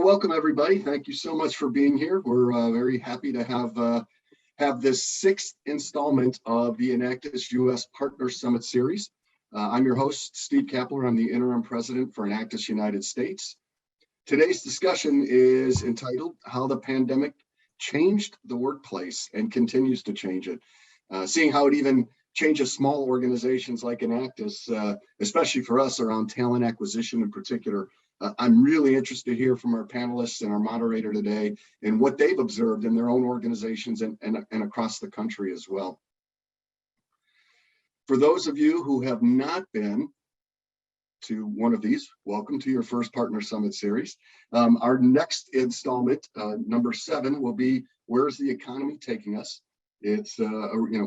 welcome everybody. Thank you so much for being here. We're very happy to have this sixth installment of the Enactus U.S. Partner Summit Series. I'm your host, Steve Kapler. I'm the interim president for Enactus United States. Today's discussion is entitled How the Pandemic Changed the Workplace and Continues to Change it. Seeing how it even changes small organizations like Enactus, especially for us around talent acquisition in particular. I'm really interested to hear from our panelists and our moderator today and what they've observed in their own organizations and across the country as well. For those of you who have not been to one of these, welcome to your first Partner Summit Series. Our next installment, number 7, will be Where's the Economy Taking Us? It's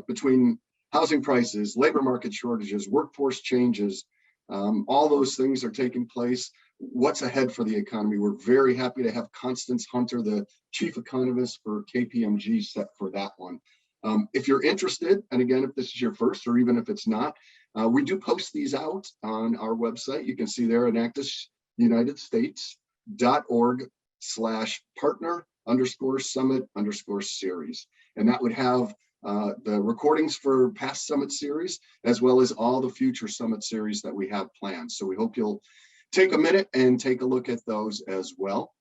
between housing prices, labor market shortages, workforce changes, all those things are taking place. What's ahead for the economy? We're very happy to have Constance Hunter, the chief economist for KPMG, set for that one. If you're interested, and again, if this is your first or even if it's not, we do post these out on our website. You can see there, enactusunitedstates.org/partner_summit_series. And that would have the recordings for past Summit Series, as well as all the future Summit Series that we have planned. So we hope you'll take a minute and take a look at those as well.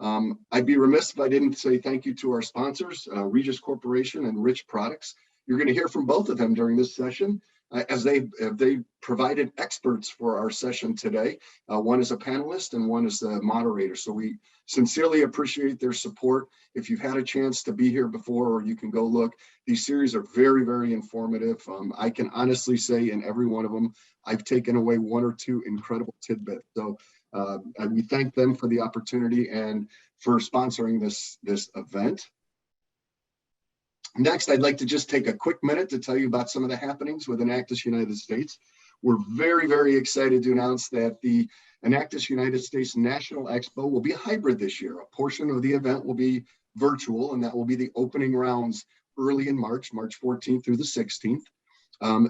I'd be remiss if I didn't say thank you to our sponsors, Regis Corporation and Rich Products. You're going to hear from both of them during this session, as they provided experts for our session today. One is a panelist and one is the moderator. So we sincerely appreciate their support. If you've had a chance to be here before, or you can go look, these series are very, very informative. I can honestly say in every one of them, I've taken away 1 or 2 incredible tidbits. So we thank them for the opportunity and for sponsoring this event. Next, I'd like to just take a quick minute to tell you about some of the happenings with Enactus United States. We're very, very excited to announce that the Enactus United States National Expo will be a hybrid this year. A portion of the event will be virtual, and that will be the opening rounds early in March 14th through the 16th.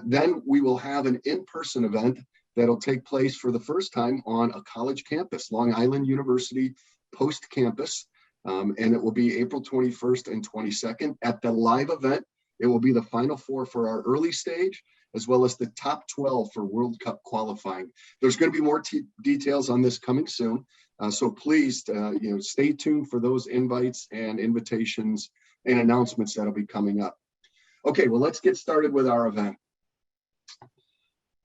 Then we will have an in-person event that'll take place for the first time on a college campus, Long Island University Post Campus. And it will be April 21st and 22nd. At the live event, it will be the Final 4 for our early stage, as well as the top 12 for World Cup qualifying. There's going to be more details on this coming soon. So please, stay tuned for those invites and invitations and announcements that'll be coming up. Okay, well, let's get started with our event.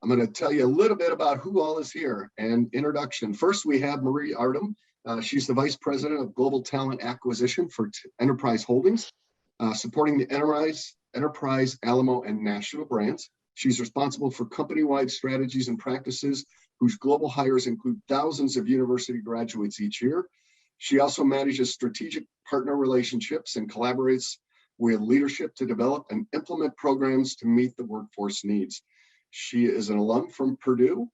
I'm going to tell you a little bit about who all is here and introduction. First, we have Marie Artim. She's the Vice President of Global Talent Acquisition for Enterprise Holdings, supporting the Enterprise, Alamo, and national brands. She's responsible for company-wide strategies and practices whose global hires include thousands of university graduates each year. She also manages strategic partner relationships and collaborates with leadership to develop and implement programs to meet the workforce needs. She is an alum from Purdue,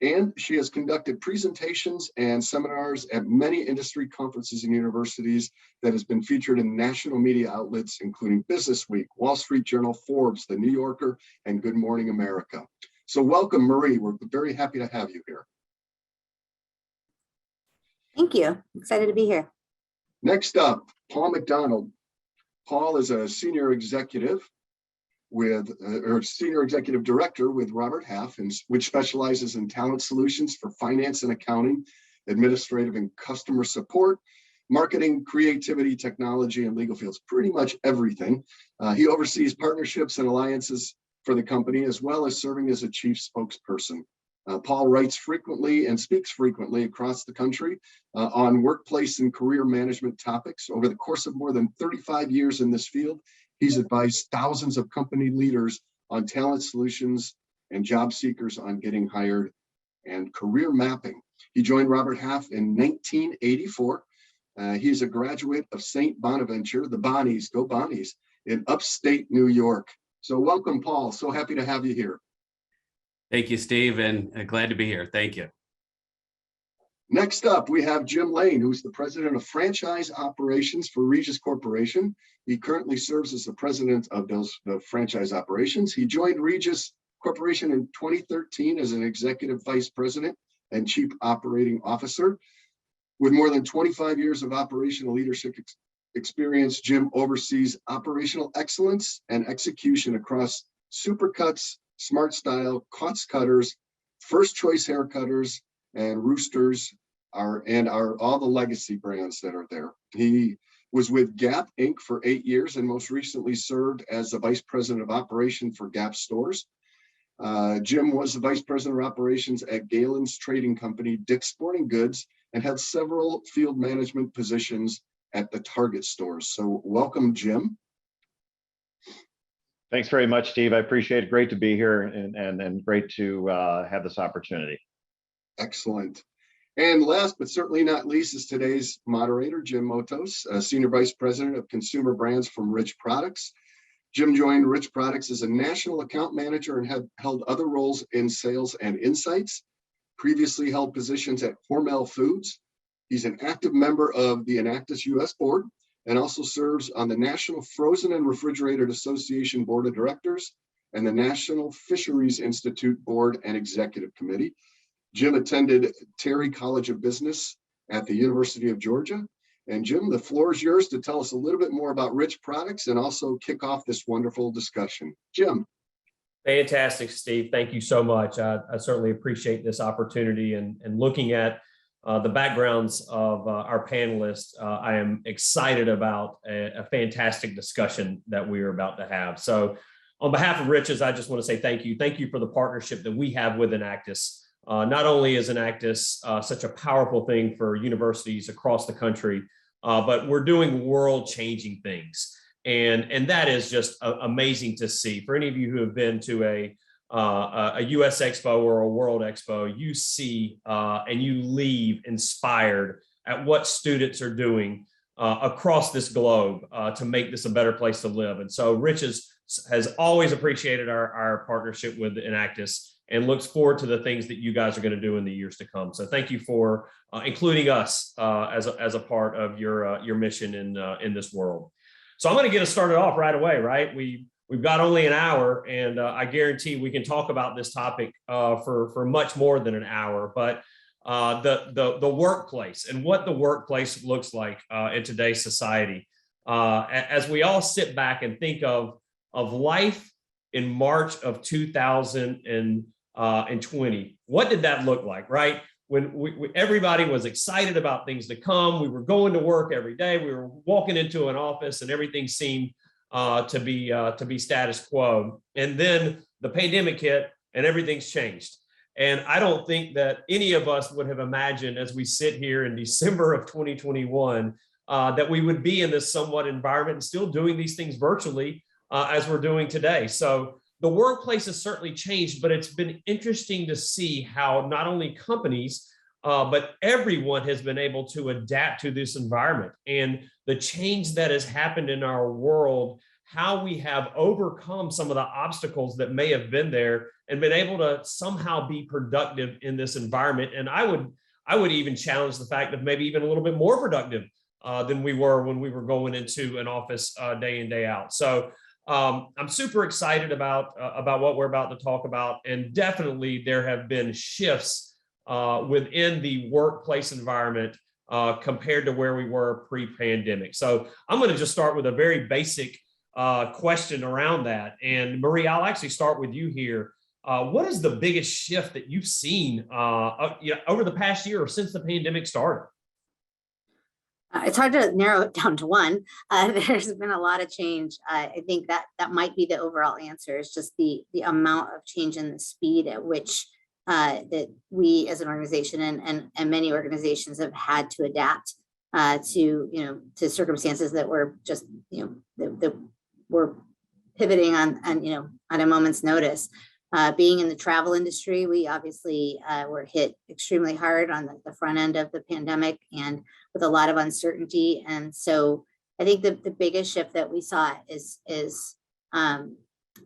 and she has conducted presentations and seminars at many industry conferences and universities that has been featured in national media outlets, including Business Week, Wall Street Journal, Forbes, The New Yorker, and Good Morning America. So welcome, Marie. We're very happy to have you here. Thank you. Excited to be here. Next up, Paul McDonald. Paul is a senior executive Senior Executive Director with Robert Half, which specializes in talent solutions for finance and accounting, administrative and customer support, marketing, creativity, technology, and legal fields, pretty much everything. He oversees partnerships and alliances for the company, as well as serving as a chief spokesperson. Paul writes frequently and speaks frequently across the country on workplace and career management topics. Over the course of more than 35 years in this field, he's advised thousands of company leaders on talent solutions and job seekers on getting hired and career mapping. He joined Robert Half in 1984. He's a graduate of St. Bonaventure, the Bonnies, go Bonnies, in upstate New York. So welcome, Paul. So happy to have you here. Thank you, Steve, and glad to be here. Thank you. Next up, we have Jim Lain, who's the president of franchise operations for Regis Corporation. He currently serves as the president of the franchise operations. He joined Regis Corporation in 2013 as an executive vice president and chief operating officer. With more than 25 years of operational leadership experience, Jim oversees operational excellence and execution across Supercuts, Smart Style, Cots Cutters, First Choice Hair Cutters, and Roosters, all the legacy brands that are there. He was with Gap Inc. for 8 years and most recently served as the Vice President of Operations for Gap Stores. Jim was the Vice President of Operations at Galen's Trading Company, Dick's Sporting Goods, and had several field management positions at the Target stores. So welcome, Jim. Thanks very much, Steve. I appreciate it. Great to be here and great to have this opportunity. Excellent. And last but certainly not least is today's moderator, Jim Motos, Senior Vice President of Consumer Brands from Rich Products. Jim joined Rich Products as a national account manager and had held other roles in sales and insights. Previously held positions at Hormel Foods. He's an active member of the Enactus US Board and also serves on the National Frozen and Refrigerated Association Board of Directors and the National Fisheries Institute Board and Executive Committee. Jim attended Terry College of Business at the University of Georgia. And Jim, the floor is yours to tell us a little bit more about Rich Products and also kick off this wonderful discussion. Jim. Fantastic, Steve. Thank you so much. I certainly appreciate this opportunity and looking at the backgrounds of our panelists. I am excited about a fantastic discussion that we are about to have. So on behalf of Riches, I just want to say thank you. Thank you for the partnership that we have with Enactus. Not only is Enactus such a powerful thing for universities across the country, but we're doing world-changing things. And that is just amazing to see. For any of you who have been to a US Expo or a World Expo, you see and you leave inspired at what students are doing across this globe to make this a better place to live. And so Rich has always appreciated our partnership with Enactus and looks forward to the things that you guys are going to do in the years to come. So thank you for including us as a part of your mission in this world. So I'm going to get us started off right away, right? We've got only an hour, and I guarantee we can talk about this topic for much more than an hour. But the workplace and what the workplace looks like in today's society, as we all sit back and think of life in March of 2020, what did that look like, right? When everybody was excited about things to come, we were going to work every day, we were walking into an office, and everything seemed to be status quo. And then the pandemic hit, and everything's changed. And I don't think that any of us would have imagined, as we sit here in December of 2021, that we would be in this somewhat environment and still doing these things virtually as we're doing today. So the workplace has certainly changed, but it's been interesting to see how not only companies, but everyone has been able to adapt to this environment and the change that has happened in our world, how we have overcome some of the obstacles that may have been there and been able to somehow be productive in this environment. And I would even challenge the fact of maybe even a little bit more productive than we were when we were going into an office day in, day out. So I'm super excited about what we're about to talk about. And definitely there have been shifts within the workplace environment compared to where we were pre-pandemic. So I'm going to just start with a very basic question around that. And Marie, I'll actually start with you here. What is the biggest shift that you've seen over the past year or since the pandemic started? It's hard to narrow it down to one. There's been a lot of change. I think that might be the overall answer, is just the amount of change and the speed at which that we as an organization and many organizations have had to adapt to circumstances that were just that we're pivoting on a moment's notice. Being in the travel industry, we obviously were hit extremely hard on the front end of the pandemic and with a lot of uncertainty. And so I think the biggest shift that we saw is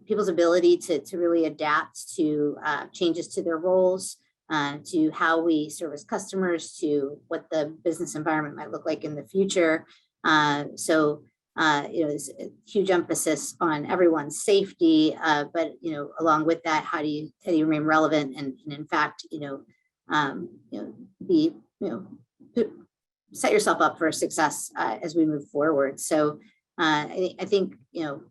people's ability to really adapt to changes to their roles, to how we service customers, to what the business environment might look like in the future. There's a huge emphasis on everyone's safety, but along with that, how do you remain relevant and in fact, be set yourself up for success as we move forward. So I think,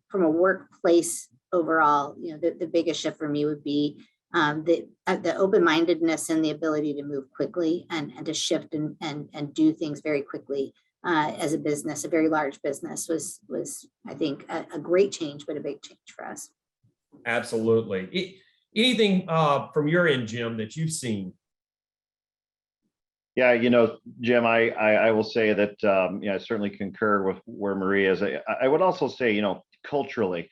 from a workplace overall, the biggest shift for me would be the open-mindedness and the ability to move quickly and to shift and do things very quickly as a business. A very large business was I think a great change, but a big change for us. Absolutely. Anything from your end, Jim, that you've seen? Yeah, Jim, I will say that I certainly concur with where Marie is. I would also say, culturally,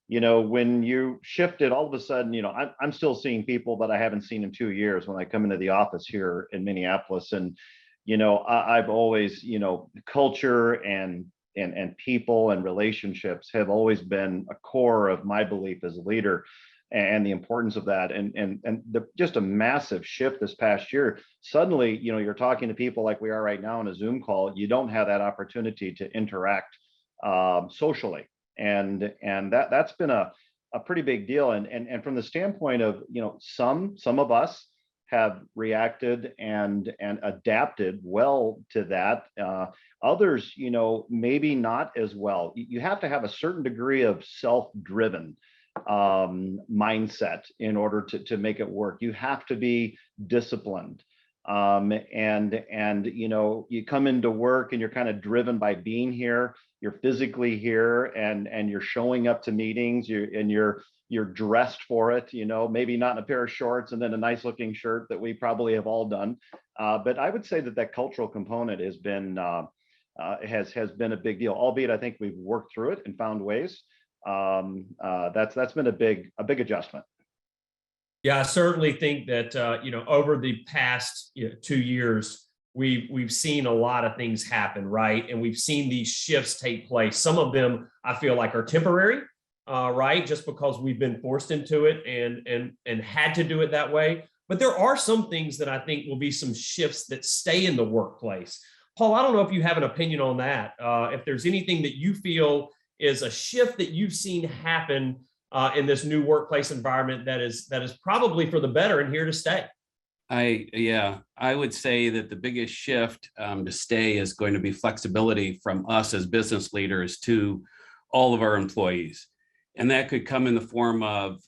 when you shifted, all of a sudden, I'm still seeing people that I haven't seen in 2 years when I come into the office here in Minneapolis. And, I've always, culture and people and relationships have always been a core of my belief as a leader, and the importance of that, and just a massive shift this past year. Suddenly, you're talking to people like we are right now in a Zoom call. You don't have that opportunity to interact socially, and that's been a pretty big deal. And from the standpoint of, some of us have reacted and adapted well to that. Others, maybe not as well. You have to have a certain degree of self-driven mindset in order to make it work. You have to be disciplined. And you come into work and you're kind of driven by being here. You're physically here and you're showing up to meetings, you're dressed for it, maybe not in a pair of shorts and then a nice looking shirt that we probably have all done. But I would say that cultural component has been a big deal, albeit I think we've worked through it and found ways. That's been a big adjustment. Yeah, I certainly think that over the past 2 years, we've seen a lot of things happen, right? And we've seen these shifts take place. Some of them I feel like are temporary, right? Just because we've been forced into it and had to do it that way. But there are some things that I think will be some shifts that stay in the workplace. Paul, I don't know if you have an opinion on that. If there's anything that you feel is a shift that you've seen happen in this new workplace environment that is probably for the better and here to stay. I would say that the biggest shift to stay is going to be flexibility from us as business leaders to all of our employees. And that could come in the form of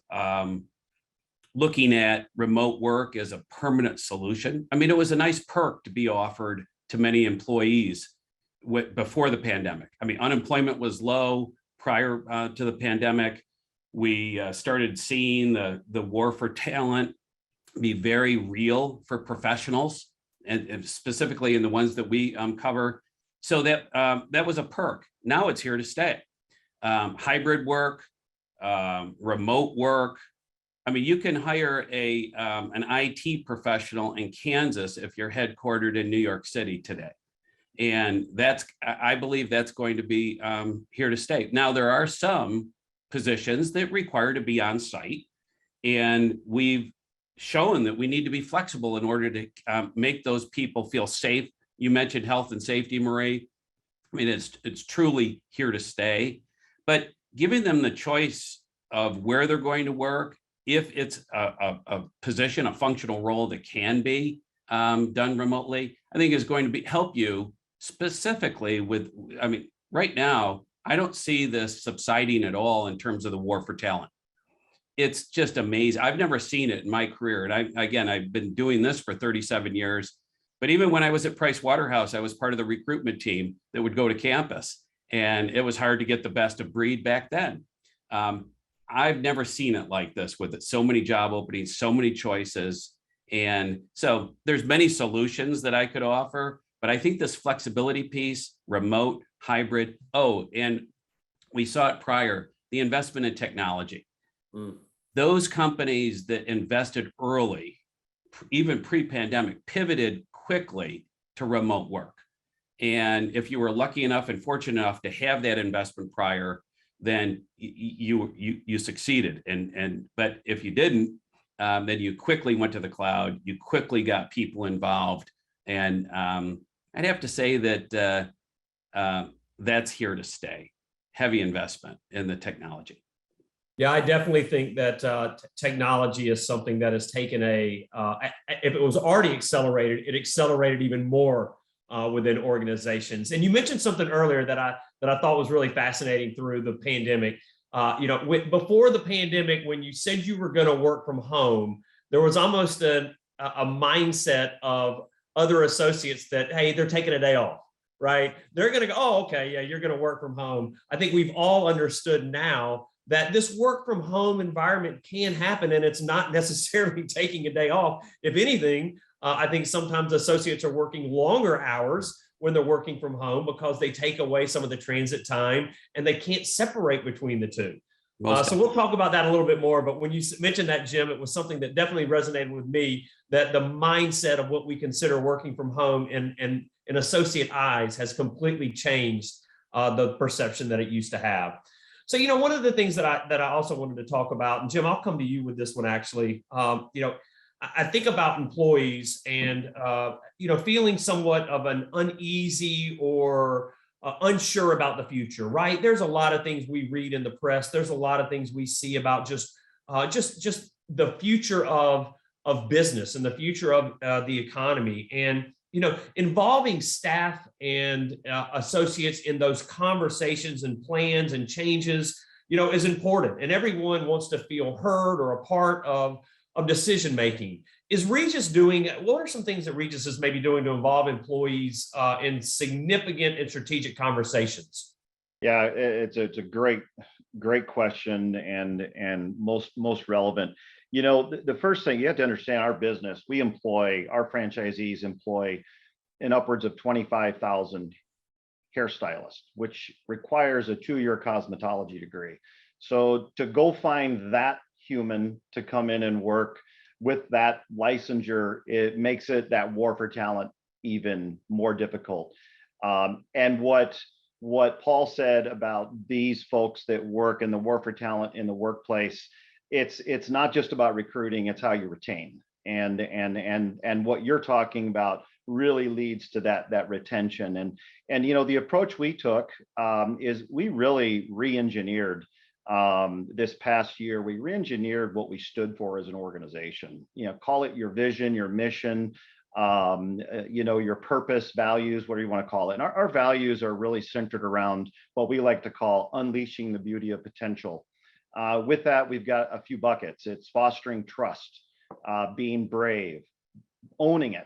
looking at remote work as a permanent solution. I mean, it was a nice perk to be offered to many employees before the pandemic. I mean, unemployment was low prior to the pandemic. We started seeing the war for talent be very real for professionals, and specifically in the ones that we cover. So that was a perk. Now it's here to stay. Hybrid work, remote work. I mean, you can hire an IT professional in Kansas if you're headquartered in New York City today. And I believe that's going to be here to stay. Now, there are some positions that require to be on site, and we've shown that we need to be flexible in order to make those people feel safe. You mentioned health and safety, Marie. I mean, it's truly here to stay, but giving them the choice of where they're going to work, if it's a position, a functional role that can be done remotely, I think is going to help you specifically with, I mean, right now, I don't see this subsiding at all in terms of the war for talent. It's just amazing. I've never seen it in my career. And I've been doing this for 37 years, but even when I was at Price Waterhouse, I was part of the recruitment team that would go to campus, and it was hard to get the best of breed back then. I've never seen it like this, with so many job openings, so many choices. And so there's many solutions that I could offer, but I think this flexibility piece, remote, hybrid, and we saw it prior, the investment in technology. Those companies that invested early, even pre-pandemic, pivoted quickly to remote work. And if you were lucky enough and fortunate enough to have that investment prior, then you succeeded. But if you didn't, then you quickly went to the cloud. You quickly got people involved, and I'd have to say that that's here to stay. Heavy investment in the technology. Yeah, I definitely think that technology is something that has taken if it was already accelerated, it accelerated even more within organizations. And you mentioned something earlier that I thought was really fascinating through the pandemic. Before the pandemic, when you said you were going to work from home, there was almost a mindset of other associates that, hey, they're taking a day off, right? They're going to go, oh, okay, yeah, you're going to work from home. I think we've all understood now that this work from home environment can happen, and it's not necessarily taking a day off. If anything, I think sometimes associates are working longer hours when they're working from home because they take away some of the transit time and they can't separate between the two. So we'll talk about that a little bit more, but when you mentioned that, Jim, it was something that definitely resonated with me, that the mindset of what we consider working from home and in associate eyes has completely changed the perception that it used to have. So, one of the things that I also wanted to talk about, and Jim, I'll come to you with this one actually. I think about employees and, feeling somewhat of an uneasy or unsure about the future, right? There's a lot of things we read in the press. There's a lot of things we see about just the future of business and the future of the economy. And, involving staff and associates in those conversations and plans and changes, is important. And everyone wants to feel heard or a part of decision making. Is Regis what are some things that Regis is maybe doing to involve employees in significant and strategic conversations? Yeah, it's a great question and most relevant. The first thing you have to understand, our business, our franchisees employ in upwards of 25,000 hairstylists, which requires a 2-year cosmetology degree. So to go find that human to come in and work with that licensure, it makes it that war for talent even more difficult. And what Paul said about these folks that work in the war for talent in the workplace, it's not just about recruiting, it's how you retain. And what you're talking about really leads to that retention. And the approach we took is we really re-engineered this past year. We re-engineered what we stood for as an organization. Call it your vision, your mission, your purpose, values, whatever you want to call it. And our values are really centered around what we like to call unleashing the beauty of potential. With that, we've got a few buckets. It's fostering trust, being brave, owning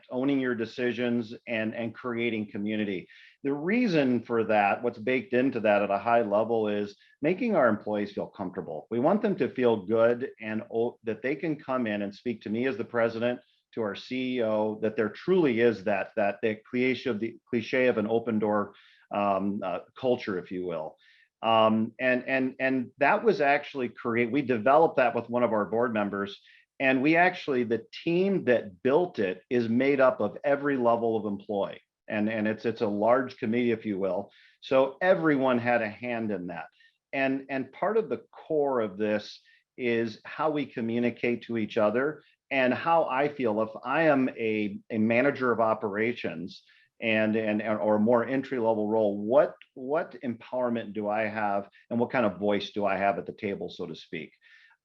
your decisions, and creating community. The reason for that, what's baked into that at a high level, is making our employees feel comfortable. We want them to feel good and that they can come in and speak to me as the president, to our CEO, that there truly is that cliche of an open door culture, if you will. And that was actually we developed that with one of our board members. And the team that built it is made up of every level of employee. And it's a large committee, if you will. So everyone had a hand in that. And part of the core of this is how we communicate to each other, and how I feel if I am a manager of operations or a more entry level role, what empowerment do I have, and what kind of voice do I have at the table, so to speak.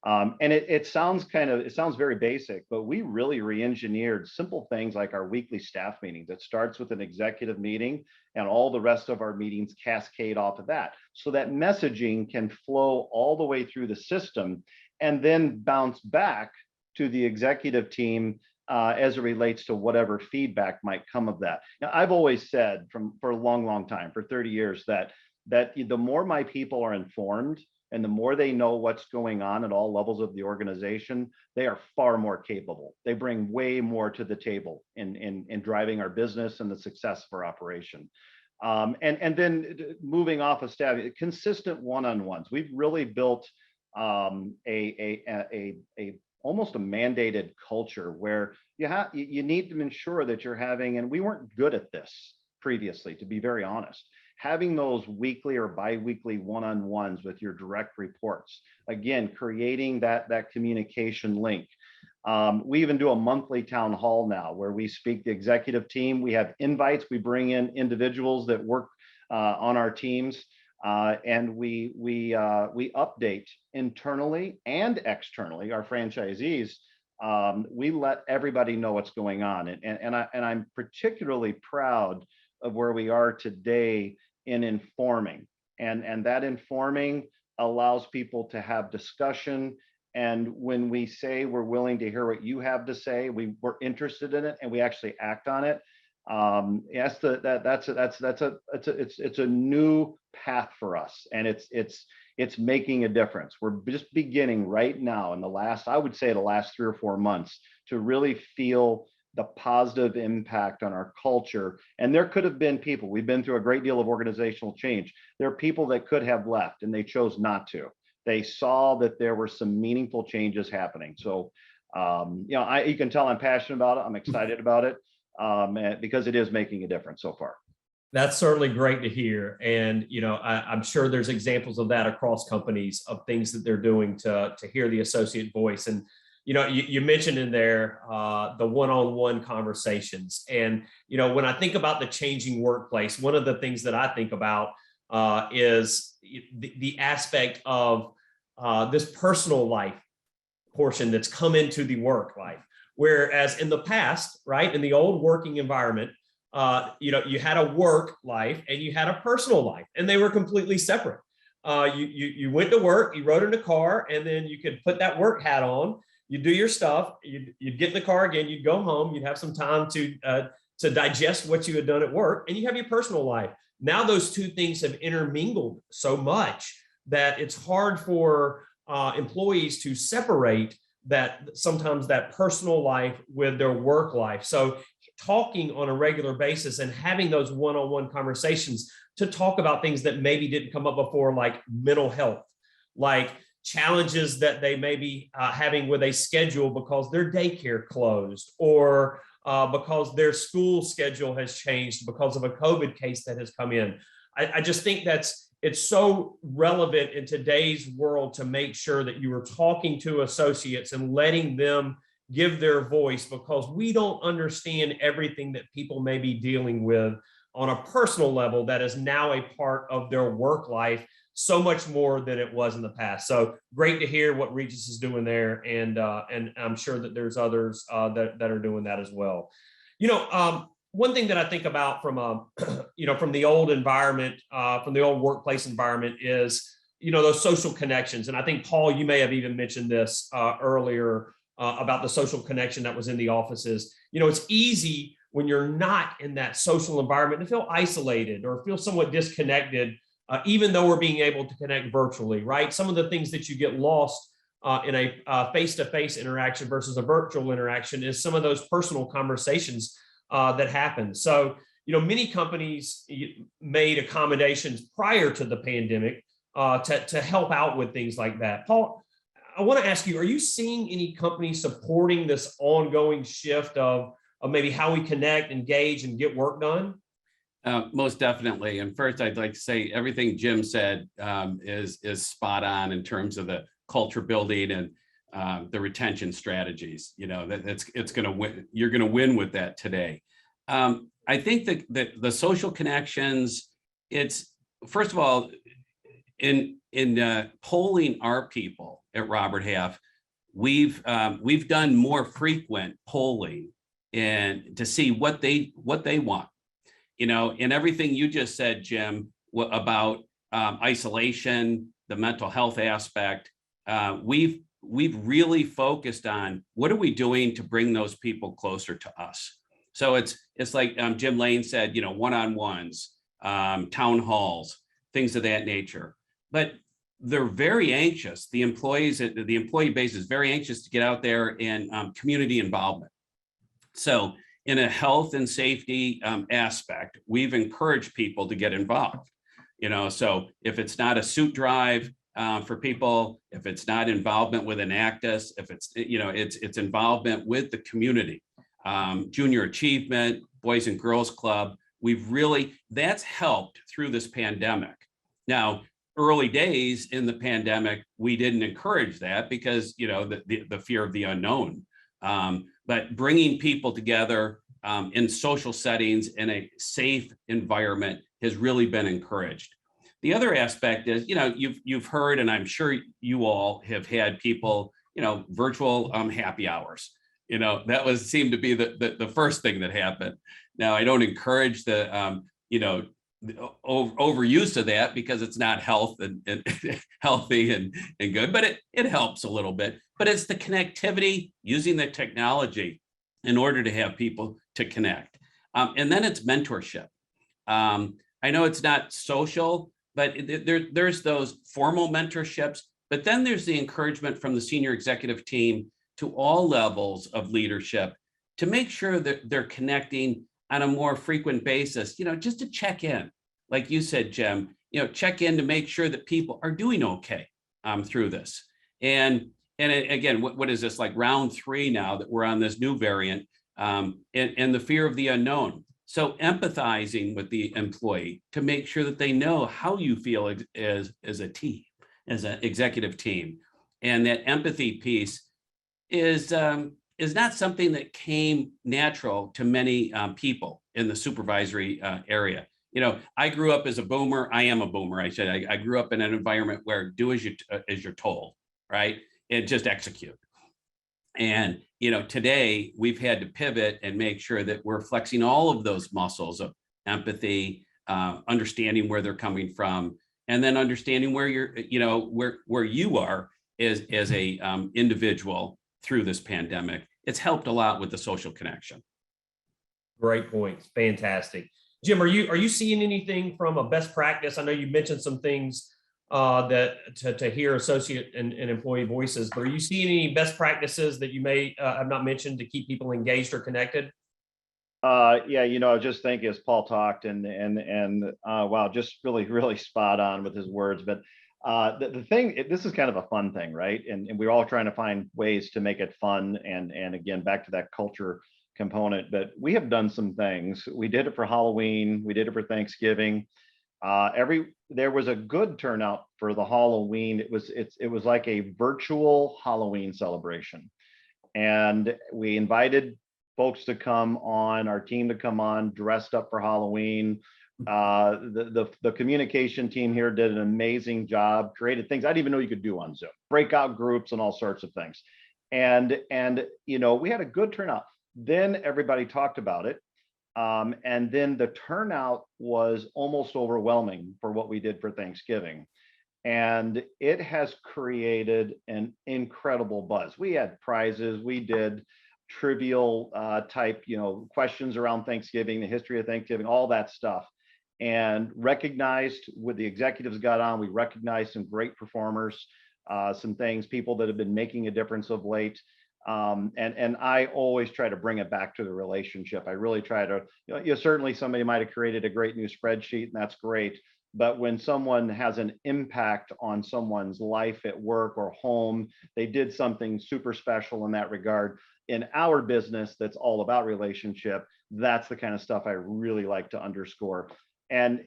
And it sounds very basic, but we really re-engineered simple things like our weekly staff meetings. It starts with an executive meeting, and all the rest of our meetings cascade off of that, so that messaging can flow all the way through the system and then bounce back to the executive team as it relates to whatever feedback might come of that. Now, I've always said for a long time, for 30 years, that the more my people are informed and the more they know what's going on at all levels of the organization, they are far more capable. They bring way more to the table in driving our business and the success of our operation. And then moving off of staff, consistent one-on-ones. We've really built almost a mandated culture where you need to ensure that you're having, and we weren't good at this previously, to be very honest, having those weekly or bi-weekly one-on-ones with your direct reports. Again, creating that communication link. We even do a monthly town hall now where we speak the executive team. We have invites. We bring in individuals that work on our teams, and we update internally and externally our franchisees. We let everybody know what's going on, and I'm particularly proud of where we are today in informing, and that informing allows people to have discussion. And when we say we're willing to hear what you have to say, we're interested in it and we actually act on it. Yes, it's a new path for us, and it's making a difference. We're just beginning right now in the last, I would say the last 3 or 4 months, to really feel the positive impact on our culture. And there could have been people, we've been through a great deal of organizational change. There are people that could have left and they chose not to. They saw that there were some meaningful changes happening. So, you can tell I'm passionate about it. I'm excited about it because it is making a difference so far. That's certainly great to hear. And, I'm sure there's examples of that across companies of things that they're doing to hear the associate voice. And, you mentioned in there the one-on-one conversations. And, when I think about the changing workplace, one of the things that I think about is the aspect of this personal life portion that's come into the work life. Whereas in the past, right, in the old working environment, you had a work life and you had a personal life, and they were completely separate. You went to work, you rode in the car, and then you could put that work hat on, you do your stuff, you'd get in the car again, you'd go home, you'd have some time to digest what you had done at work, and you have your personal life. Now those two things have intermingled so much that it's hard for employees to separate sometimes that personal life with their work life. So talking on a regular basis and having those one-on-one conversations to talk about things that maybe didn't come up before, like mental health, like challenges that they may be having with a schedule because their daycare closed, or because their school schedule has changed because of a COVID case that has come in. I just think it's so relevant in today's world to make sure that you are talking to associates and letting them give their voice, because we don't understand everything that people may be dealing with on a personal level that is now a part of their work life, so much more than it was in the past. So great to hear what Regis is doing there, and I'm sure that there's others that are doing that as well. One thing that I think about from from the old environment, from the old workplace environment, is those social connections. And I think, Paul, you may have even mentioned this earlier about the social connection that was in the offices. It's easy when you're not in that social environment to feel isolated or feel somewhat disconnected, even though we're being able to connect virtually, right? Some of the things that you get lost in a face-to-face interaction versus a virtual interaction is some of those personal conversations that happen. So, many companies made accommodations prior to the pandemic to help out with things like that. Paul, I want to ask you, are you seeing any companies supporting this ongoing shift of maybe how we connect, engage, and get work done? Most definitely. And first, I'd like to say everything Jim said is spot on in terms of the culture building and the retention strategies. It's going to win. You're going to win with that today. I think that the social connections. It's, first of all, in polling our people at Robert Half, we've done more frequent polling and to see what they want. And everything you just said, Jim, about isolation, the mental health aspect, we've really focused on what are we doing to bring those people closer to us. So it's like Jim Lain said, one-on-ones, town halls, things of that nature. But they're very anxious. The employee base is very anxious to get out there and community involvement. So in a health and safety aspect, we've encouraged people to get involved. So if it's not a suit drive for people, if it's not involvement with Enactus, if it's it's involvement with the community, junior achievement, Boys and Girls Club, that's helped through this pandemic. Now, early days in the pandemic, we didn't encourage that because the fear of the unknown. But bringing people together in social settings in a safe environment has really been encouraged. The other aspect is, you've heard, and I'm sure you all have had people, virtual happy hours. That seemed to be the first thing that happened. Now, I don't encourage the, overuse of that because it's not and healthy and good, but it helps a little bit. But it's the connectivity, using the technology in order to have people to connect. And then it's mentorship. I know it's not social, but there's those formal mentorships, but then there's the encouragement from the senior executive team to all levels of leadership to make sure that they're connecting on a more frequent basis, just to check in. Like you said, Jim, check in to make sure that people are doing okay through this. And again, what is this, like round 3 now that we're on this new variant, and the fear of the unknown. So empathizing with the employee to make sure that they know how you feel as a team, as an executive team. And that empathy piece is not something that came natural to many people in the supervisory area. I grew up as a boomer. I am a boomer. I grew up in an environment where do as you're told, right? And just execute. And, today we've had to pivot and make sure that we're flexing all of those muscles of empathy, understanding where they're coming from, and then understanding where where you are as a individual through this pandemic. It's helped a lot with the social connection. Great points. Fantastic. Jim, are you seeing anything from a best practice? I know you mentioned some things that to hear associate and employee voices, but are you seeing any best practices that you may have not mentioned to keep people engaged or connected? Yeah, I was just thinking as Paul talked and wow, just really spot on with his words. But the thing, this is kind of a fun thing, right? And we're all trying to find ways to make it fun. And again, back to that culture component. But we have done some things. We did it for Halloween. We did it for Thanksgiving. There was a good turnout for the Halloween. It was like a virtual Halloween celebration, and we invited folks to come on, our team to come on dressed up for Halloween. The communication team here did an amazing job, created things I didn't even know you could do on Zoom, breakout groups and all sorts of things. And we had a good turnout. Then everybody talked about it. And then the turnout was almost overwhelming for what we did for Thanksgiving. And it has created an incredible buzz. We had prizes, we did trivial type, questions around Thanksgiving, the history of Thanksgiving, all that stuff. And recognized what the executives got on, we recognized some great performers, some things, people that have been making a difference of late. And I always try to bring it back to the relationship. I really try to, certainly somebody might have created a great new spreadsheet and that's great. But when someone has an impact on someone's life at work or home, they did something super special in that regard. In our business, that's all about relationship. That's the kind of stuff I really like to underscore. And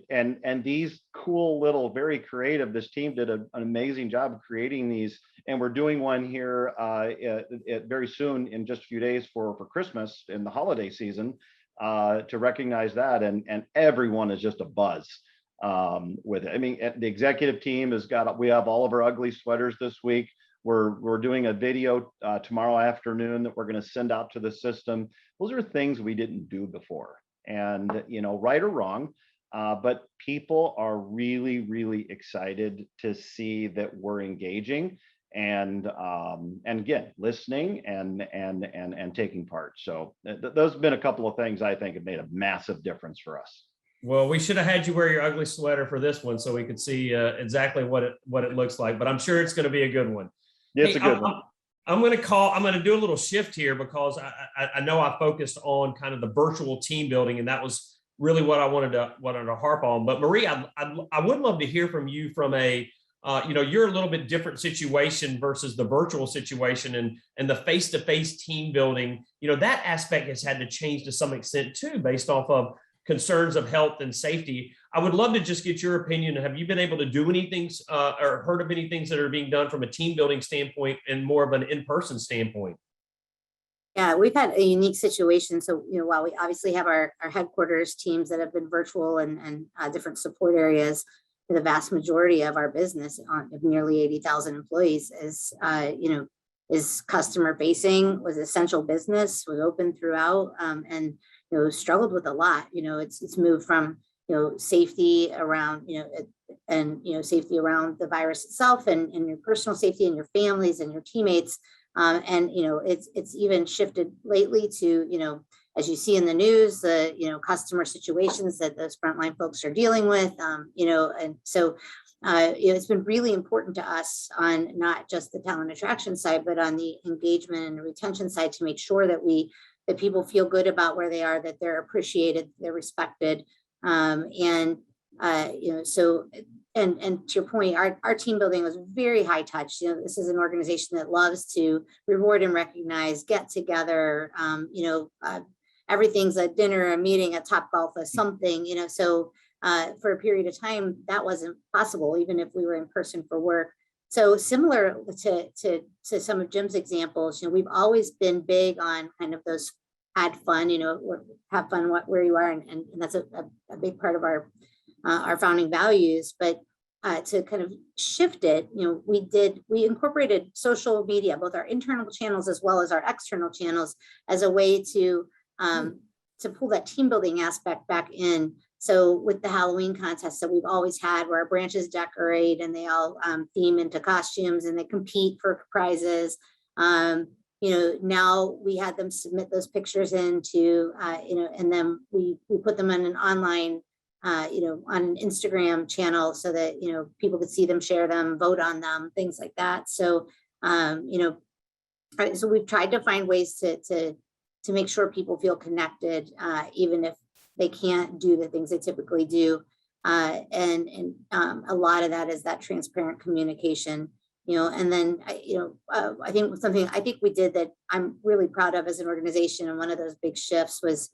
and these cool little, very creative, this team did an amazing job of creating these. And we're doing one here very soon in just a few days for Christmas in the holiday season to recognize that. And everyone is just a buzz with it. I mean, the executive team we have all of our ugly sweaters this week. We're doing a video tomorrow afternoon that we're going to send out to the system. Those are things we didn't do before. And, right or wrong, but people are really excited to see that we're engaging and again, listening and taking part. So those have been a couple of things I think have made a massive difference for us. Well, we should have had you wear your ugly sweater for this one so we could see exactly what it looks like, but I'm sure it's going to be a good one. It's a good one. I'm going to do a little shift here because I know I focused on kind of the virtual team building, and that was really what I wanted to harp on. But Marie, I would love to hear from you from a, you're a little bit different situation versus the virtual situation and the face-to-face team building. That aspect has had to change to some extent too, based off of concerns of health and safety. I would love to just get your opinion. Have you been able to do anything or heard of any things that are being done from a team building standpoint and more of an in-person standpoint? Yeah, we've had a unique situation. So, while we obviously have our headquarters teams that have been virtual and different support areas, the vast majority of our business of nearly 80,000 employees is customer facing, was essential business, was open throughout. And struggled with a lot. It's moved from, safety around, and, safety around the virus itself and your personal safety and your families and your teammates. And, it's even shifted lately to, as you see in the news, the, customer situations that those frontline folks are dealing with, and so it's been really important to us on not just the talent attraction side, but on the engagement and retention side to make sure that that people feel good about where they are, that they're appreciated, they're respected. So, and to your point, our team building was very high touch. This is an organization that loves to reward and recognize, get together, everything's a dinner, a meeting, a Topgolf, a something, so for a period of time, that wasn't possible, even if we were in person for work. So similar to some of Jim's examples, we've always been big on kind of those had fun, have fun where you are. And that's a big part of our founding values. But to kind of shift it, we incorporated social media, both our internal channels as well as our external channels, as a way to pull that team building aspect back in. So with the Halloween contests that we've always had, where our branches decorate and they all theme into costumes and they compete for prizes. Now we had them submit those pictures into, and then we put them on an online, on an Instagram channel so that, people could see them, share them, vote on them, things like that. So, so we've tried to find ways to make sure people feel connected, even if they can't do the things they typically do. And a lot of that is that transparent communication, and then, I think we did that I'm really proud of as an organization. And one of those big shifts was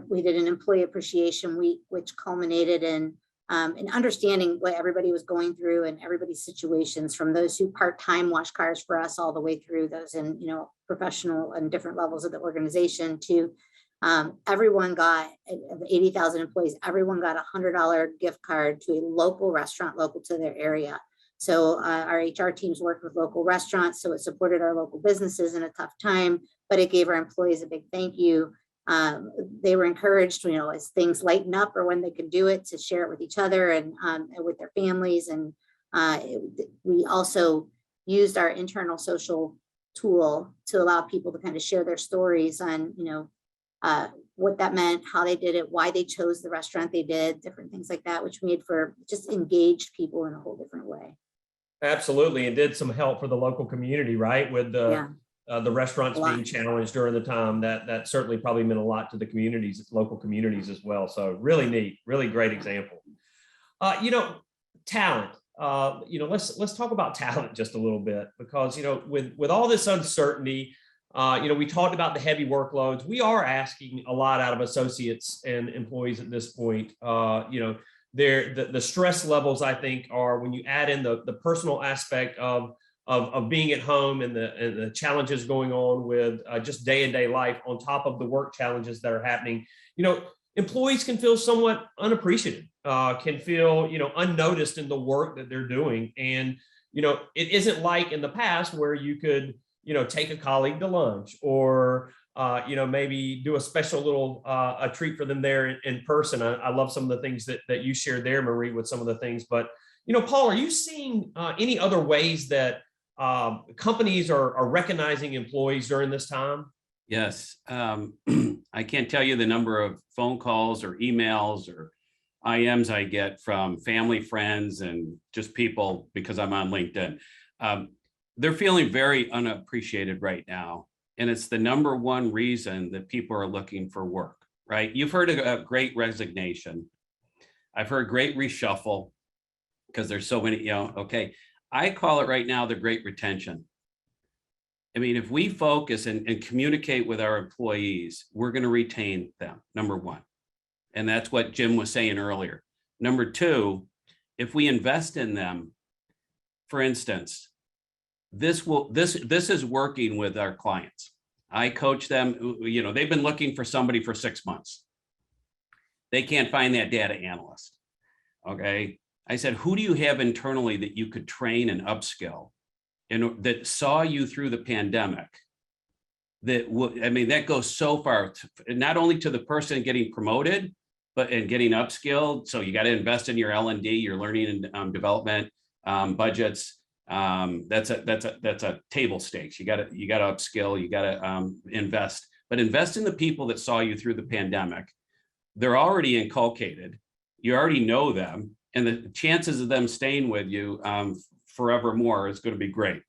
we did an employee appreciation week, which culminated in understanding what everybody was going through and everybody's situations, from those who part-time wash cars for us all the way through those in, professional and different levels of the organization to everyone got, of 80,000 employees, everyone got a $100 gift card to a local restaurant local to their area. So our HR teams worked with local restaurants, so it supported our local businesses in a tough time, but it gave our employees a big thank you. They were encouraged, as things lighten up or when they could do it, to share it with each other and with their families. And we also used our internal social tool to allow people to kind of share their stories on, what that meant, how they did it, why they chose the restaurant they did, different things like that, which made for just engaged people in a whole different way. Absolutely. And did some help for the local community, right? With the restaurants being challenged during the time, that certainly probably meant a lot to the communities, local communities as well. So really neat, really great example. Talent. Let's talk about talent just a little bit, because, with all this uncertainty, we talked about the heavy workloads. We are asking a lot out of associates and employees at this point. The stress levels, I think, are, when you add in the personal aspect of being at home and the challenges going on with just day-to-day life, on top of the work challenges that are happening, employees can feel somewhat unappreciated, can feel, unnoticed in the work that they're doing. And, it isn't like in the past where you could, take a colleague to lunch, or, maybe do a special little a treat for them there in person. I love some of the things that you shared there, Marie, with some of the things. But, Paul, are you seeing any other ways that companies are recognizing employees during this time? Yes. I can't tell you the number of phone calls or emails or IMs I get from family, friends, and just people, because I'm on LinkedIn. They're feeling very unappreciated right now. And it's the number one reason that people are looking for work, right? You've heard a great resignation. I've heard great reshuffle, because there's so many, okay. I call it right now the great retention. I mean, if we focus and communicate with our employees, we're going to retain them, number one. And that's what Jim was saying earlier. Number two, if we invest in them, for instance, this is working with our clients. I coach them, they've been looking for somebody for 6 months. They can't find that data analyst. Okay. I said, who do you have internally that you could train and upskill, and that saw you through the pandemic, I mean, that goes so far, not only to the person getting promoted, but and getting upskilled. So you got to invest in your L&D, your learning and development budgets. That's a table stakes. You got to upskill, you got to invest, but invest in the people that saw you through the pandemic. They're already inculcated. You already know them, and the chances of them staying with you forevermore is going to be great.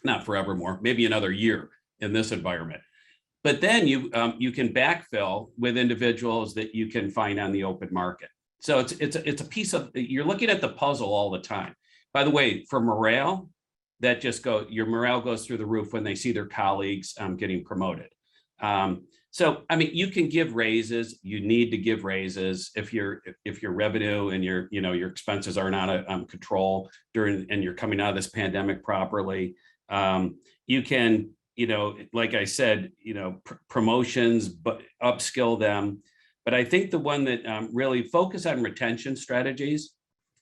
Not forevermore, maybe another year in this environment. But then you can backfill with individuals that you can find on the open market. So it's a piece of, you're looking at the puzzle all the time. By the way, for morale, your morale goes through the roof when they see their colleagues getting promoted. So, I mean, you can give raises. You need to give raises if your revenue and your expenses are not under control and you're coming out of this pandemic properly. You can, like I said, promotions, but upskill them. But I think the one that really focus on retention strategies,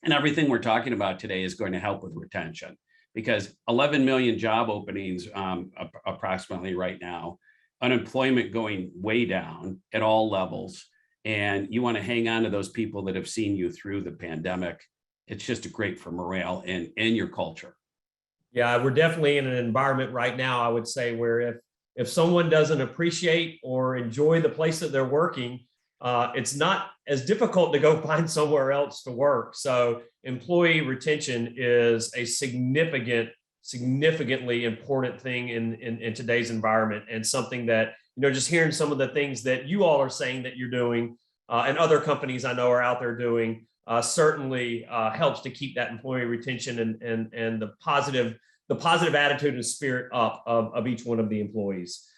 and everything we're talking about today is going to help with retention, because 11 million job openings approximately right now, unemployment going way down at all levels. And you want to hang on to those people that have seen you through the pandemic. It's just great for morale and your culture. Yeah, we're definitely in an environment right now, I would say, where if someone doesn't appreciate or enjoy the place that they're working, it's not as difficult to go find somewhere else to work. So employee retention is a significantly important thing in today's environment, and something that, just hearing some of the things that you all are saying that you're doing and other companies I know are out there doing certainly helps to keep that employee retention and the positive attitude and spirit up of each one of the employees.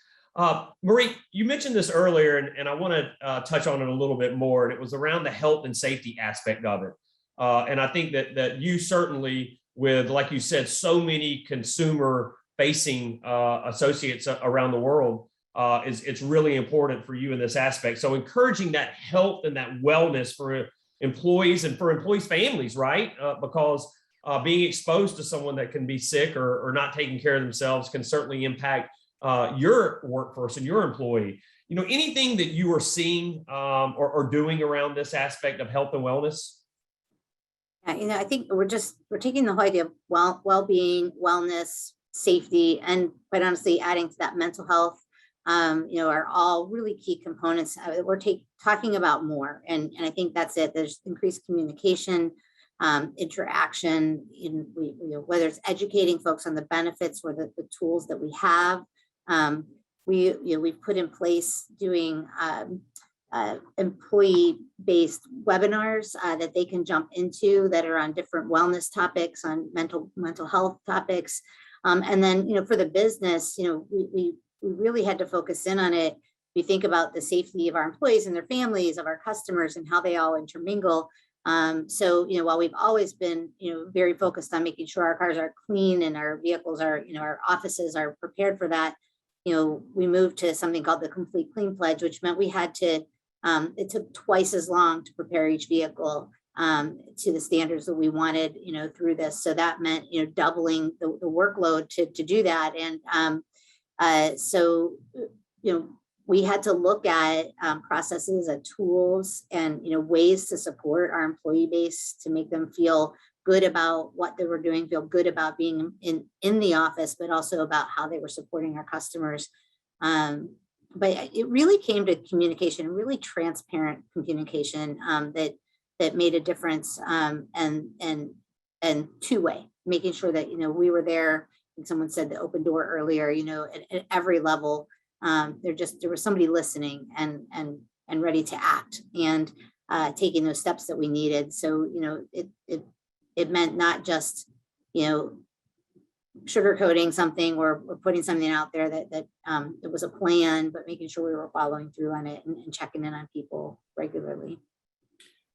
Marie, you mentioned this earlier, and I want to touch on it a little bit more, and it was around the health and safety aspect of it. And I think that you certainly, with, like you said, so many consumer-facing associates around the world, it's really important for you in this aspect. So encouraging that health and that wellness for employees and for employees' families, right? Because being exposed to someone that can be sick or not taking care of themselves can certainly impact your workforce and your employee. Anything that you are seeing or doing around this aspect of health and wellness? Yeah, I think we're taking the whole idea of well-being, wellness, safety, and quite honestly, adding to that mental health, are all really key components. We're talking about more, and I think that's it. There's increased communication, interaction, whether it's educating folks on the benefits or the tools that we have. We've put in place doing employee-based webinars that they can jump into that are on different wellness topics, on mental health topics, and then for the business, we really had to focus in on it. We think about the safety of our employees and their families, of our customers, and how they all intermingle. So while we've always been very focused on making sure our cars are clean and our vehicles are our offices are prepared for that, we moved to something called the Complete Clean Pledge, which meant we had to it took twice as long to prepare each vehicle to the standards that we wanted through this. So that meant doubling the workload to do that. And so we had to look at processes and tools and ways to support our employee base, to make them feel good about what they were doing, feel good about being in the office, but also about how they were supporting our customers. But it really came to communication, really transparent communication that made a difference, and two-way, making sure that we were there. And someone said the open door earlier. At every level, there was somebody listening and ready to act and taking those steps that we needed. So it meant not just sugarcoating something or putting something out there that it was a plan, but making sure we were following through on it and checking in on people regularly.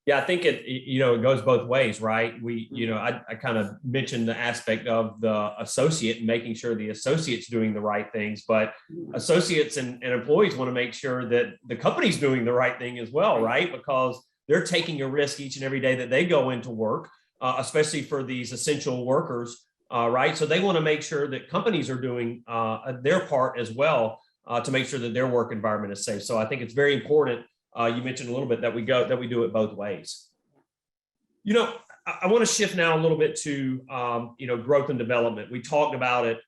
Yeah, I think it goes both ways, right? I kind of mentioned the aspect of the associate and making sure the associate's doing the right things, but associates and employees want to make sure that the company's doing the right thing as well, right? Because they're taking a risk each and every day that they go into work, especially for these essential workers, right? So they want to make sure that companies are doing their part as well to make sure that their work environment is safe. So I think it's very important. You mentioned a little bit that we do it both ways. You know, I want to shift now a little bit to, growth and development. We talked about it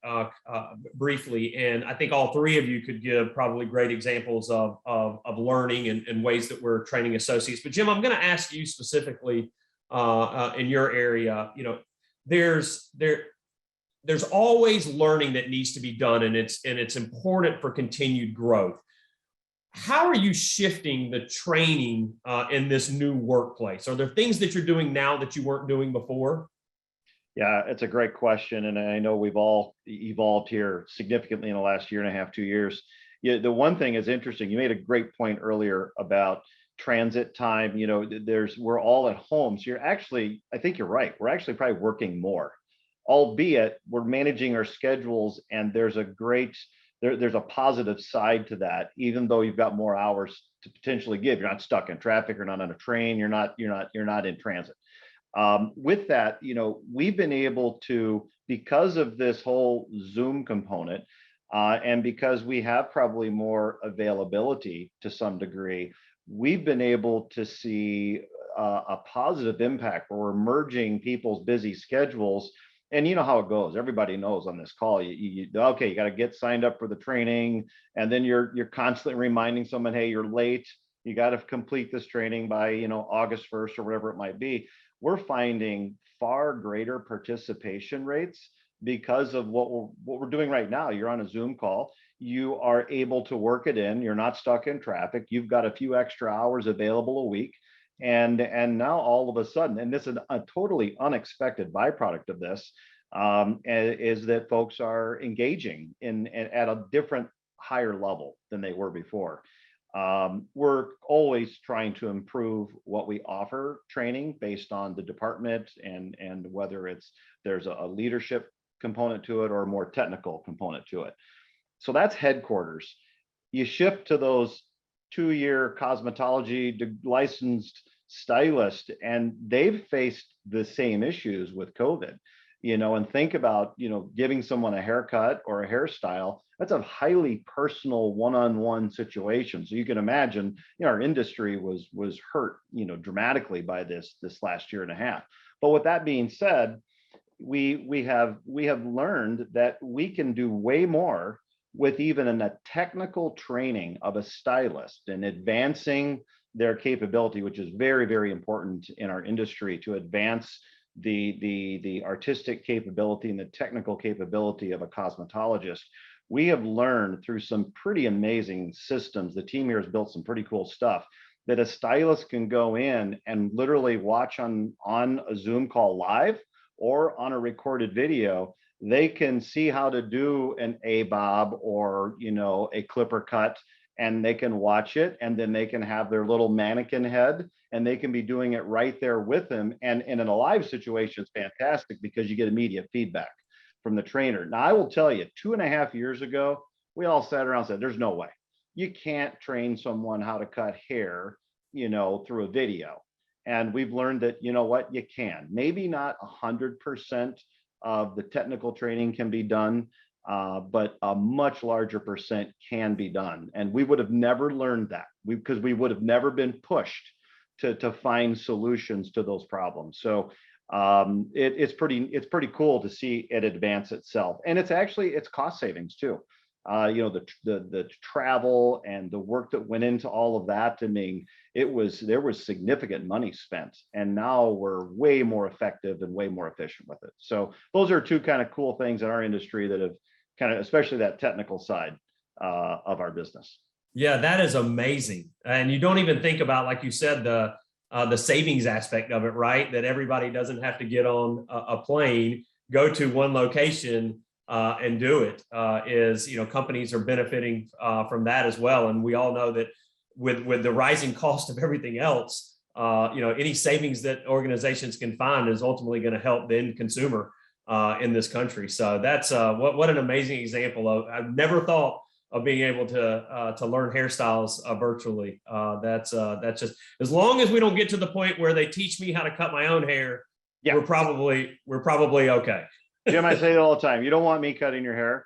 briefly, and I think all three of you could give probably great examples of learning and ways that we're training associates. But Jim, I'm going to ask you specifically in your area. You know, there's always learning that needs to be done, and it's important for continued growth. How are you shifting the training in this new workplace? Are there things that you're doing now that you weren't doing before? Yeah, it's a great question. And I know we've all evolved here significantly in the last year and a half, 2 years. Yeah, the one thing is interesting. You made a great point earlier about transit time. You know, we're all at home. So I think you're right. We're actually probably working more, albeit we're managing our schedules, and there's a positive side to that. Even though you've got more hours to potentially give, you're not stuck in traffic, you're not on a train, you're not in transit. With that, you know, we've been able to, because of this whole Zoom component, and because we have probably more availability to some degree, we've been able to see a positive impact where we're merging people's busy schedules. And you know how it goes. Everybody knows on this call, you got to get signed up for the training, and then you're constantly reminding someone, hey, you're late. You got to complete this training by August 1st or whatever it might be. We're finding far greater participation rates because of what we're doing right now. You're on a Zoom call. You are able to work it in. You're not stuck in traffic. You've got a few extra hours available a week. And now all of a sudden, and this is a totally unexpected byproduct of this, is that folks are engaging at a different, higher level than they were before. We're always trying to improve what we offer training based on the department and whether there's a leadership component to it or a more technical component to it. So that's headquarters. You shift to those 2-year cosmetology licensed stylists, and they've faced the same issues with COVID, and think about, giving someone a haircut or a hairstyle. That's a highly personal one-on-one situation. So you can imagine, our industry was hurt, dramatically by this last year and a half. But with that being said, we have learned that we can do way more with even in a technical training of a stylist and advancing their capability, which is very, very important in our industry, to advance the artistic capability and the technical capability of a cosmetologist. We have learned through some pretty amazing systems. The team here has built some pretty cool stuff that a stylist can go in and literally watch on a Zoom call live or on a recorded video. They can see how to do an A-bob or a clipper cut, and they can watch it, and then they can have their little mannequin head, and they can be doing it right there with them. And in a live situation, it's fantastic because you get immediate feedback from the trainer. Now, I will tell you, 2.5 years ago, we all sat around and said, there's no way. You can't train someone how to cut hair, through a video. And we've learned that, what, you can. Maybe not 100% of the technical training can be done, but a much larger percent can be done. And we would have never learned that because we would have never been pushed to find solutions to those problems. So it's pretty cool to see it advance itself. And it's cost savings too. The travel and the work that went into all of that. I mean, there was significant money spent, and now we're way more effective and way more efficient with it. So those are two kind of cool things in our industry that have kind of, especially that technical side of our business. Yeah, that is amazing. And you don't even think about, like you said, the savings aspect of it, right? That everybody doesn't have to get on a plane, go to one location and do it. Companies are benefiting from that as well. And we all know that with the rising cost of everything else, any savings that organizations can find is ultimately going to help the end consumer in this country. So that's what an amazing example of. I've never thought of being able to learn hairstyles virtually. That's just, as long as we don't get to the point where they teach me how to cut my own hair, yeah, we're probably okay. Jim, I say it all the time. You don't want me cutting your hair,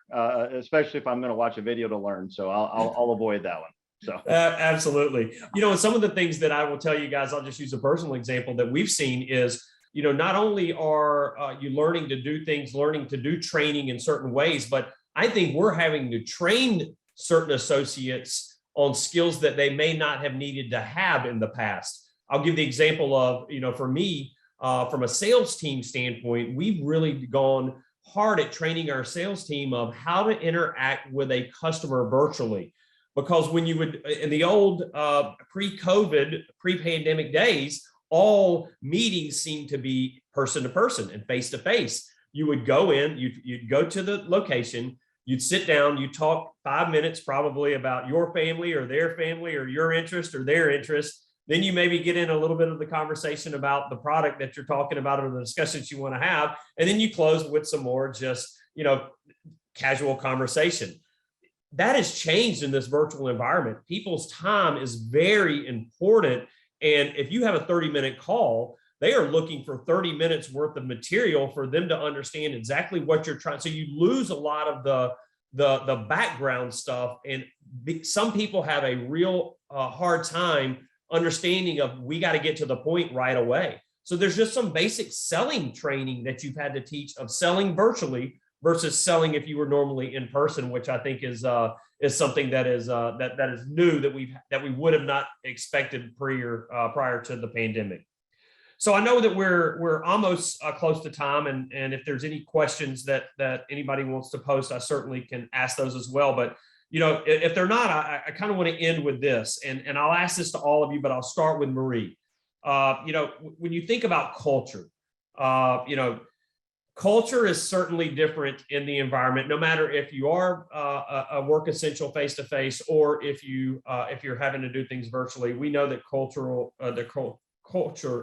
especially if I'm going to watch a video to learn. So I'll avoid that one. So absolutely. And some of the things that I will tell you guys, I'll just use a personal example that we've seen is, not only are you learning to do things, learning to do training in certain ways, but I think we're having to train certain associates on skills that they may not have needed to have in the past. I'll give the example of, for me, from a sales team standpoint, we've really gone hard at training our sales team of how to interact with a customer virtually. Because when you would, in the old pre-COVID, pre-pandemic days, all meetings seemed to be person to person and face to face. You would go in, you'd go to the location, you'd sit down, you talk 5 minutes probably about your family or your interest or their interest. Then you maybe get in a little bit of the conversation about the product that you're talking about or the discussions you want to have. And then you close with some more just, casual conversation. That has changed in this virtual environment. People's time is very important. And if you have a 30-minute call, they are looking for 30 minutes worth of material for them to understand exactly what you're trying. So you lose a lot of the background stuff. And some people have a real hard time understanding of, we got to get to the point right away. So there's just some basic selling training that you've had to teach of selling virtually versus selling if you were normally in person, which I think is something that is new that we would have not expected prior to the pandemic. So I know that we're almost close to time, and if there's any questions that anybody wants to post, I certainly can ask those as well. But if they're not, I kind of want to end with this, and I'll ask this to all of you, but I'll start with Marie. When you think about culture, culture is certainly different in the environment, no matter if you are a work essential face-to-face or if you're having to do things virtually. We know that culture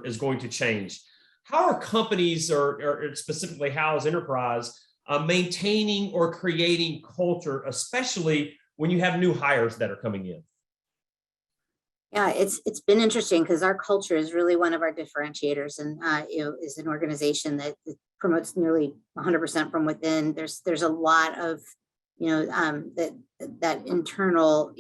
is going to change. How are companies, or specifically how is enterprise maintaining or creating culture, especially when you have new hires that are coming in? Yeah, it's been interesting because our culture is really one of our differentiators, and is an organization that promotes nearly 100% from within. There's a lot of that internal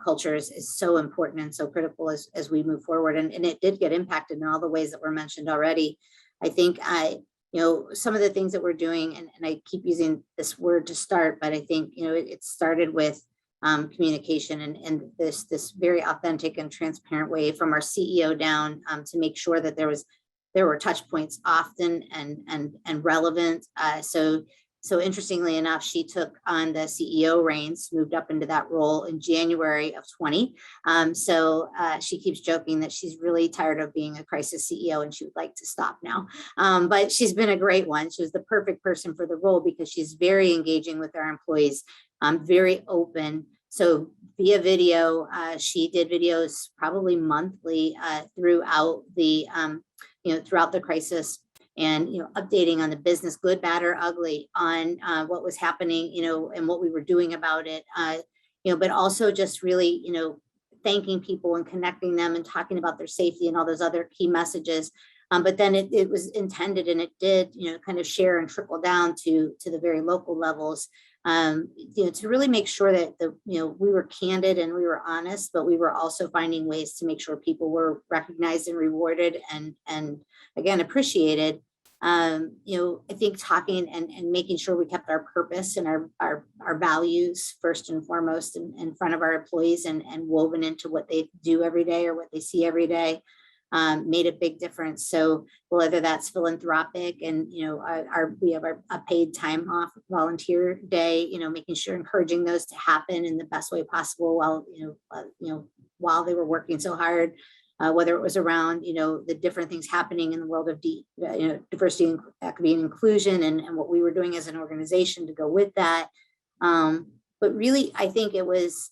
culture is so important and so critical as we move forward, and it did get impacted in all the ways that were mentioned already. I think some of the things that we're doing, and I keep using this word to start, but I think it started with communication and this very authentic and transparent way from our CEO down, to make sure that there were touch points often and relevant. So interestingly enough, she took on the CEO reins, moved up into that role in January of 20. So she keeps joking that she's really tired of being a crisis CEO and she would like to stop now. But she's been a great one. She was the perfect person for the role because she's very engaging with our employees, very open. So via video, she did videos probably monthly throughout the throughout the crisis, and updating on the business, good, bad, or ugly, on what was happening, and what we were doing about it, but also just really thanking people and connecting them and talking about their safety and all those other key messages. But then it was intended, and it did kind of share and trickle down to the very local levels, to really make sure that we were candid and we were honest, but we were also finding ways to make sure people were recognized and rewarded and again appreciated. I think talking and making sure we kept our purpose and our values first and foremost in front of our employees and woven into what they do every day or what they see every day, made a big difference. So whether that's philanthropic and we have a paid time off volunteer day, making sure encouraging those to happen in the best way possible while they were working so hard, whether it was around the different things happening in the world of diversity, equity, and inclusion, and what we were doing as an organization to go with that. But really, I think it was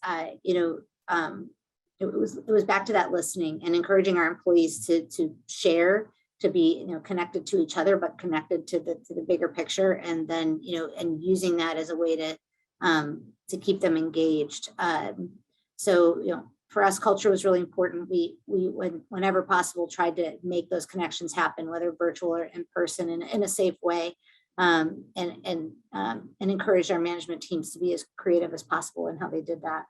it was back to that listening and encouraging our employees to share, to be connected to each other, but connected to the bigger picture, and then and using that as a way to keep them engaged. So for us, culture was really important. We whenever possible tried to make those connections happen, whether virtual or in person, in a safe way. and encouraged our management teams to be as creative as possible in how they did that.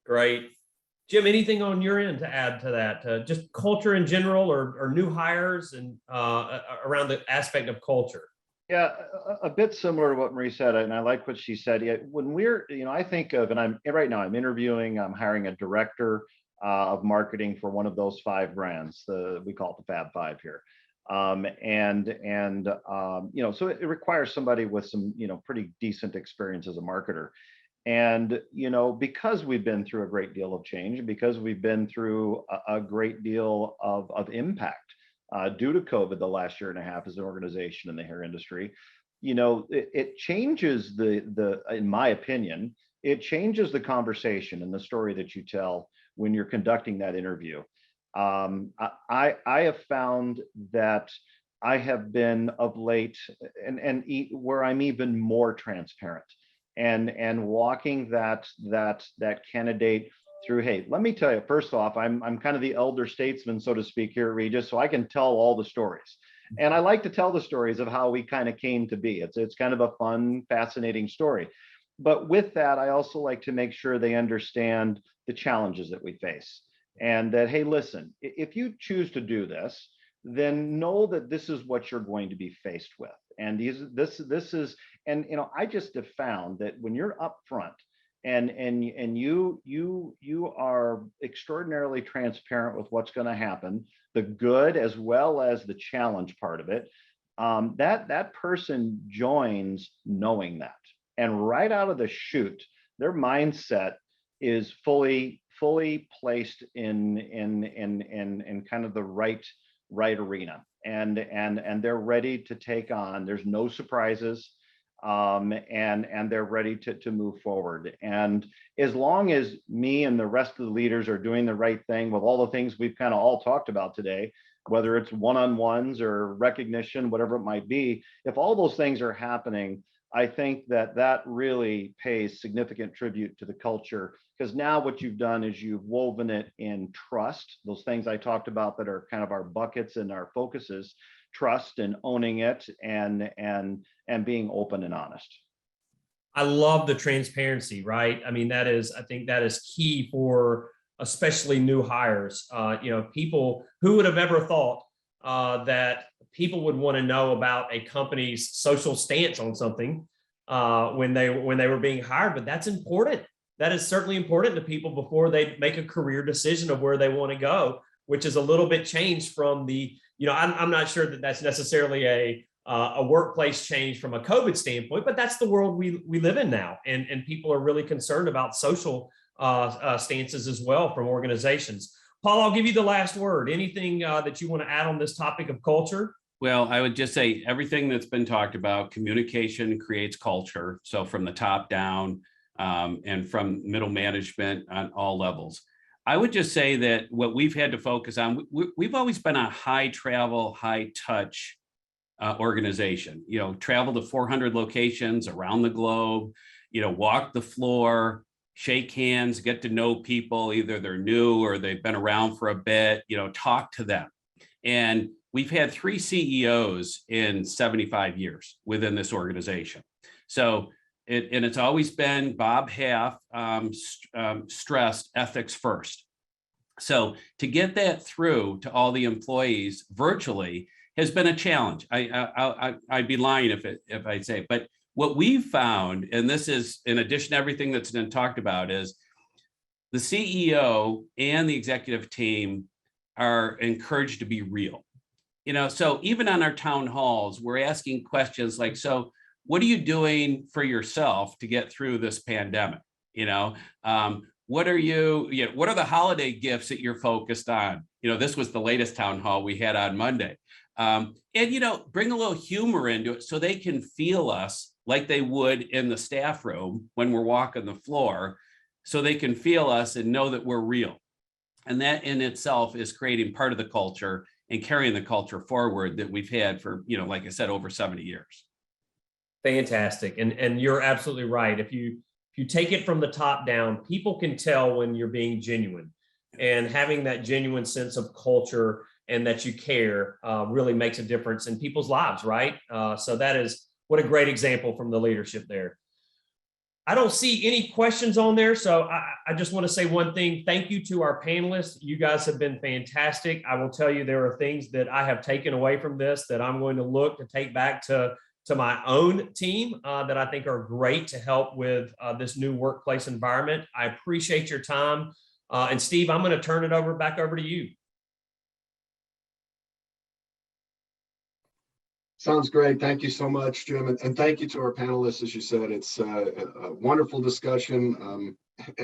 Great. Jim, anything on your end to add to that? Just culture in general, or new hires, and around the aspect of culture? Yeah, a bit similar to what Marie said, and I like what she said. Yeah, when we're, I think of, and I'm interviewing, I'm hiring a director of marketing for one of those 5 brands. We call it the Fab Five here. So it requires somebody with some, pretty decent experience as a marketer. And, because we've been through a great deal of change, because we've been through a great deal of impact due to COVID the last year and a half as an organization in the hair industry, it changes in my opinion, it changes the conversation and the story that you tell when you're conducting that interview. I have found that I have been of late, and where I'm even more transparent and walking that candidate through. Hey, let me tell you, first off, I'm kind of the elder statesman, so to speak, here, Regis, so I can tell all the stories. And I like to tell the stories of how we kind of came to be. It's kind of a fun, fascinating story. But with that, I also like to make sure they understand the challenges that we face. And that, hey, listen, if you choose to do this, then know that this is what you're going to be faced with. And this is, and I just have found that when you're upfront and you are extraordinarily transparent with what's going to happen, the good as well as the challenge part of it, that person joins knowing that. And right out of the chute, their mindset is fully placed in kind of the right arena, and they're ready to take on. There's no surprises, and they're ready to move forward. And as long as me and the rest of the leaders are doing the right thing with all the things we've kind of all talked about today, whether it's one-on-ones or recognition, whatever it might be, if all those things are happening, I think that really pays significant tribute to the culture, because now what you've done is you've woven it in trust, those things I talked about that are kind of our buckets and our focuses, trust and owning it, and being open and honest. I love the transparency, right? I mean, I think that is key for especially new hires. People who would have ever thought that people would want to know about a company's social stance on something when they were being hired, but that's important. That is certainly important to people before they make a career decision of where they want to go, which is a little bit changed from the, I'm not sure that that's necessarily a workplace change from a COVID standpoint, but that's the world we live in now. And people are really concerned about social stances as well from organizations. Paul, I'll give you the last word. Anything that you want to add on this topic of culture? Well, I would just say everything that's been talked about, communication creates culture. So from the top down, and from middle management on all levels. I would just say that what we've had to focus on, we've always been a high travel, high touch organization, travel to 400 locations around the globe, walk the floor, shake hands, get to know people, either they're new or they've been around for a bit, talk to them. And we've had 3 CEOs in 75 years within this organization. So it's always been Bob Half stressed ethics first. So to get that through to all the employees virtually has been a challenge. I'd be lying if I say, but what we've found, and this is in addition to everything that's been talked about, is the CEO and the executive team are encouraged to be real. So even on our town halls, we're asking questions like, so what are you doing for yourself to get through this pandemic? What are the holiday gifts that you're focused on? This was the latest town hall we had on Monday. And bring a little humor into it so they can feel us like they would in the staff room when we're walking the floor, so they can feel us and know that we're real. And that in itself is creating part of the culture and carrying the culture forward that we've had for, like I said, over 70 years. Fantastic. And you're absolutely right. If you take it from the top down, people can tell when you're being genuine, and having that genuine sense of culture and that you care really makes a difference in people's lives, right? So that is what a great example from the leadership there. I don't see any questions on there. So I just want to say one thing. Thank you to our panelists. You guys have been fantastic. I will tell you, there are things that I have taken away from this that I'm going to look to take back to my own team that I think are great to help with this new workplace environment. I appreciate your time. And Steve, I'm going to turn it back over to you. Sounds great. Thank you so much, Jim. And thank you to our panelists. As you said, it's a wonderful discussion.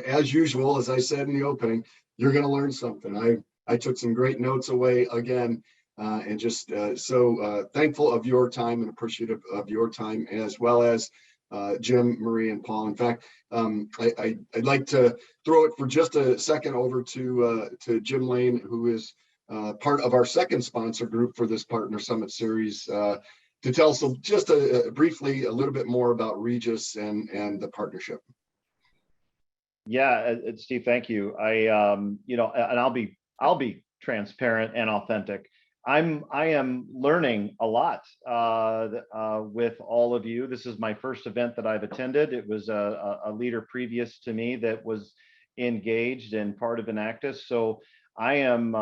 As usual, as I said in the opening, you're going to learn something. I took some great notes away again, and just so thankful of your time and appreciative of your time, as well as Jim, Marie, and Paul. In fact, I'd like to throw it for just a second over to Jim Lain, who is part of our second sponsor group for this Partner Summit series, to tell us just briefly a little bit more about Regis and the partnership. Yeah, Steve, thank you. You know, and I'll be transparent and authentic. I am learning a lot with all of you. This is my first event that I've attended. It was a leader previous to me that was engaged and part of Enactus. So I am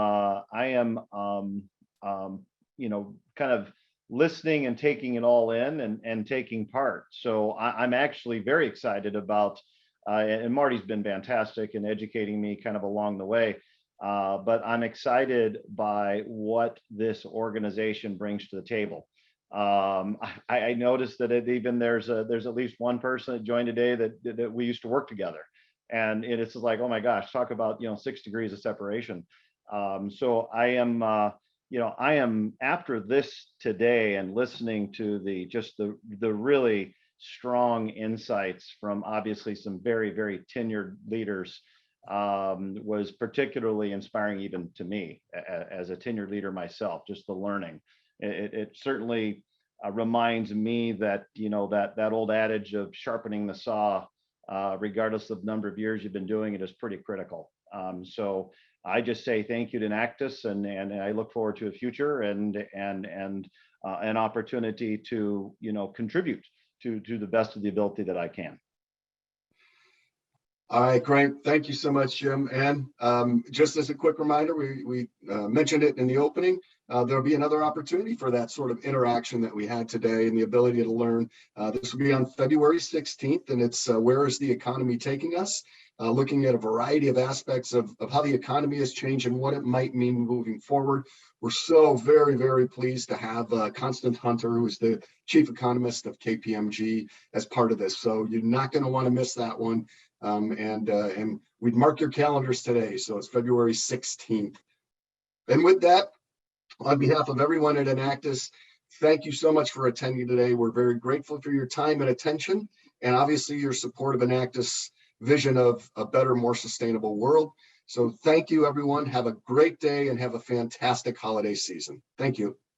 you know, kind of listening and taking it all in and taking part. So I'm actually very excited about, and Marty's been fantastic in educating me kind of along the way. But I'm excited by what this organization brings to the table. I noticed that there's at least one person that joined today that we used to work together. And it's like, oh my gosh, talk about, you know, 6 degrees of separation. So I am, you know, I am after this today and listening to the really strong insights from obviously some very, very tenured leaders, was particularly inspiring even to me as a tenured leader myself. Just the learning, it certainly reminds me that, you know, that old adage of sharpening the saw, regardless of the number of years you've been doing it, is pretty critical. So I just say thank you to Enactus, and I look forward to a future and an opportunity to, you know, contribute to the best of the ability that I can. All right, great. Thank you so much, Jim. And just as a quick reminder, we mentioned it in the opening, there'll be another opportunity for that sort of interaction that we had today and the ability to learn. This will be on February 16th, and it's Where is the Economy Taking Us? Looking at a variety of aspects of how the economy has changed and what it might mean moving forward. We're so very, very pleased to have Constance Hunter, who is the chief economist of KPMG, as part of this. So you're not going to want to miss that one. And we'd mark your calendars today. So it's February 16th. And with that, on behalf of everyone at Enactus, thank you so much for attending today. We're very grateful for your time and attention, and obviously your support of Enactus' vision of a better, more sustainable world. So thank you, everyone. Have a great day and have a fantastic holiday season. Thank you.